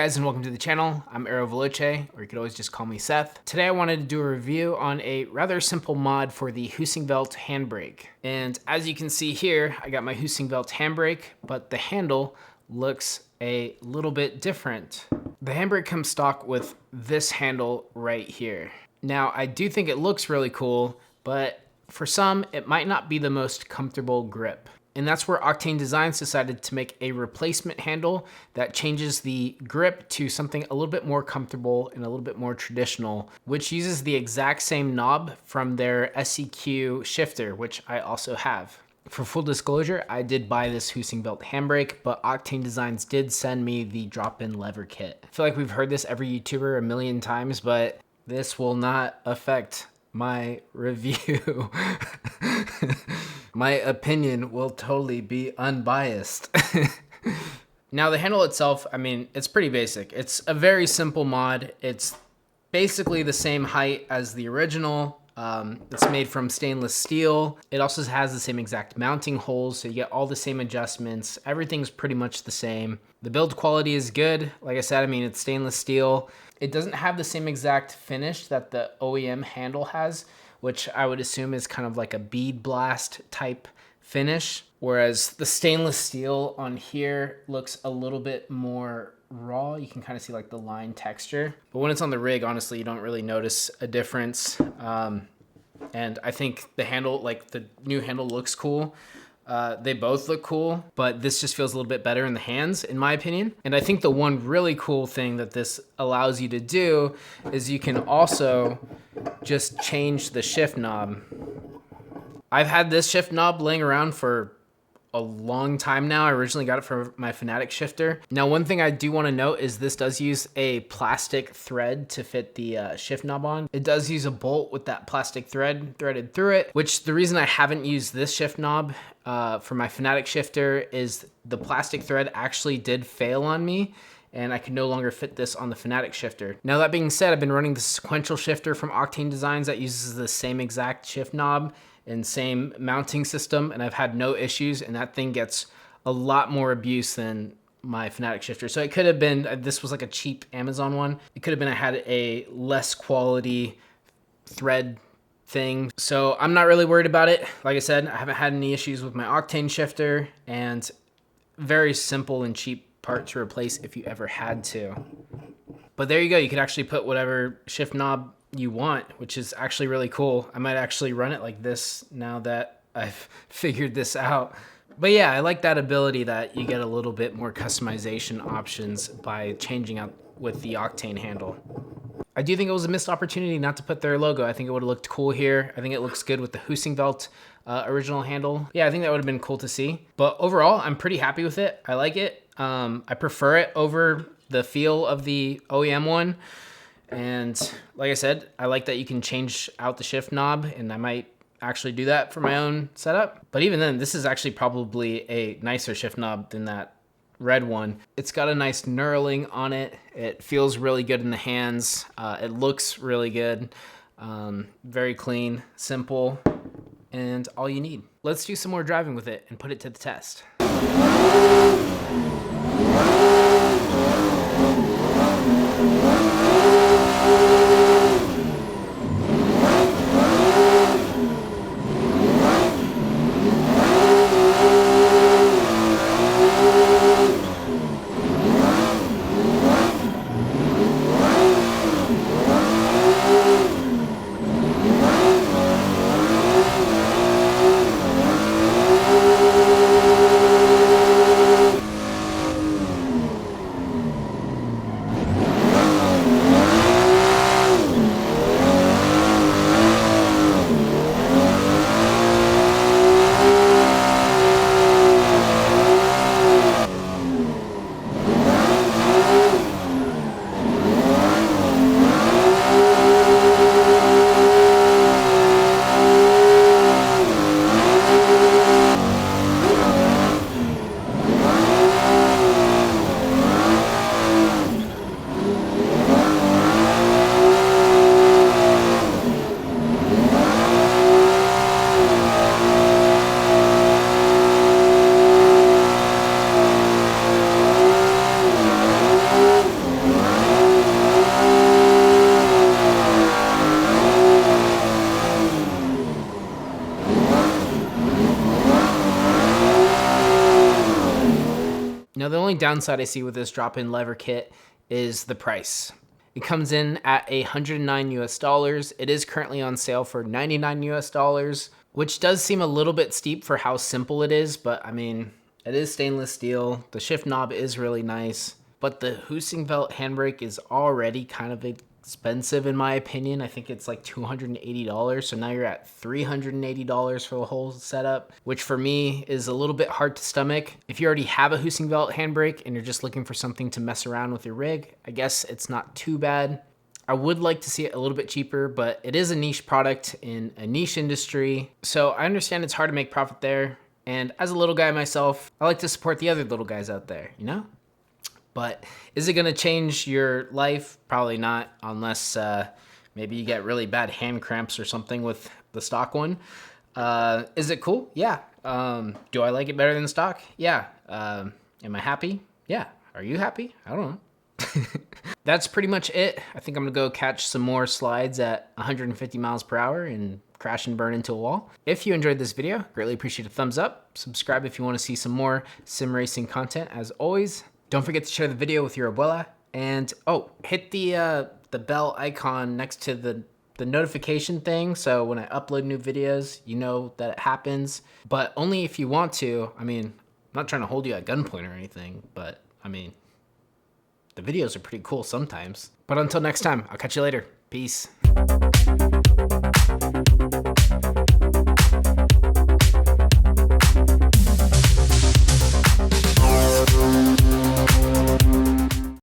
guys, and welcome to the channel. I'm Aero Veloce, or you could always just call me Seth. Today I wanted to do a review on a rather simple mod for the Heusinkveld Handbrake. And as you can see here, I got my Heusinkveld Handbrake, but the handle looks a little bit different. The handbrake comes stock with this handle right here. Now, I do think it looks really cool, but for some, it might not be the most comfortable grip. And that's where Oktane Designs decided to make a replacement handle that changes the grip to something a little bit more comfortable and a little bit more traditional, which uses the exact same knob from their SEQ shifter, which I also have. For full disclosure, I did buy this Heusinkveld Handbrake, but Oktane Designs did send me the drop-in lever kit. I feel like we've heard this every YouTuber a million times, but this will not affect my review. My opinion will totally be unbiased. Now the handle itself, I mean, it's pretty basic. It's a very simple mod. It's basically the same height as the original. It's made from stainless steel. It also has the same exact mounting holes, so you get all the same adjustments. Everything's pretty much the same. The build quality is good. Like I said, I mean, it's stainless steel. It doesn't have the same exact finish that the OEM handle has, which I would assume is kind of like a bead blast type finish. Whereas the stainless steel on here looks a little bit more raw. You can kind of see like the line texture. But when it's on the rig, honestly, you don't really notice a difference. And I think the handle, like the new handle looks cool. They both look cool, but this just feels a little bit better in the hands, in my opinion. And I think the one really cool thing that this allows you to do is you can also just change the shift knob. I've had this shift knob laying around for a long time now. I originally got it for my Fanatic shifter. Now, one thing I do want to note is this does use a plastic thread to fit the shift knob on. It does use a bolt with that plastic thread threaded through it, which the reason I haven't used this shift knob for my Fanatic shifter is the plastic thread actually did fail on me, and I can no longer fit this on the Fanatic shifter. Now, that being said, I've been running the sequential shifter from Oktane Designs that uses the same exact shift knob and same mounting system, and I've had no issues, and that thing gets a lot more abuse than my Fanatic shifter. So it could have been, this was like a cheap Amazon one. It could have been I had a less quality thread thing. So I'm not really worried about it. Like I said, I haven't had any issues with my Oktane shifter, and very simple and cheap part to replace if you ever had to. But there you go. You could actually put whatever shift knob you want, which is actually really cool. I might actually run it like this now that I've figured this out. But yeah, I like that ability that you get a little bit more customization options by changing out with the Oktane handle. I do think it was a missed opportunity not to put their logo. I think it would have looked cool here. I think it looks good with the Heusinkveld original handle. Yeah, I think that would have been cool to see. But overall, I'm pretty happy with it. I like it. I prefer it over the feel of the OEM one. And like I said, I like that you can change out the shift knob, and I might actually do that for my own setup. But even then, this is actually probably a nicer shift knob than that red one. It's got a nice knurling on it. It feels really good in the hands. It looks really good. Very clean, simple, and all you need. Let's do some more driving with it and put it to the test. only downside I see with this drop-in lever kit is the price. It comes in at $109 US. It is currently on sale for $99 US, which does seem a little bit steep for how simple it is, but I mean, it is stainless steel. The shift knob is really nice, but the Heusinkveld handbrake is already kind of expensive in my opinion. I think it's like $280, so now you're at $380 for the whole setup, which for me is a little bit hard to stomach. If you already have a Heusinkveld handbrake and you're just looking for something to mess around with your rig, I guess it's not too bad. I would like to see it a little bit cheaper, but it is a niche product in a niche industry, so I understand it's hard to make profit there, and as a little guy myself, I like to support the other little guys out there, you know? But is it gonna change your life? Probably not, unless maybe you get really bad hand cramps or something with the stock one. Is it cool? Yeah. Do I like it better than stock? Yeah. Am I happy? Yeah. Are you happy? I don't know. That's pretty much it. I think I'm gonna go catch some more slides at 150 miles per hour and crash and burn into a wall. If you enjoyed this video, greatly appreciate a thumbs up. Subscribe if you wanna see some more sim racing content. As always, don't forget to share the video with your abuela, and oh, hit the bell icon next to the notification thing, so when I upload new videos, you know that it happens, but only if you want to. I mean, I'm not trying to hold you at gunpoint or anything, but I mean, the videos are pretty cool sometimes. But until next time, I'll catch you later. Peace.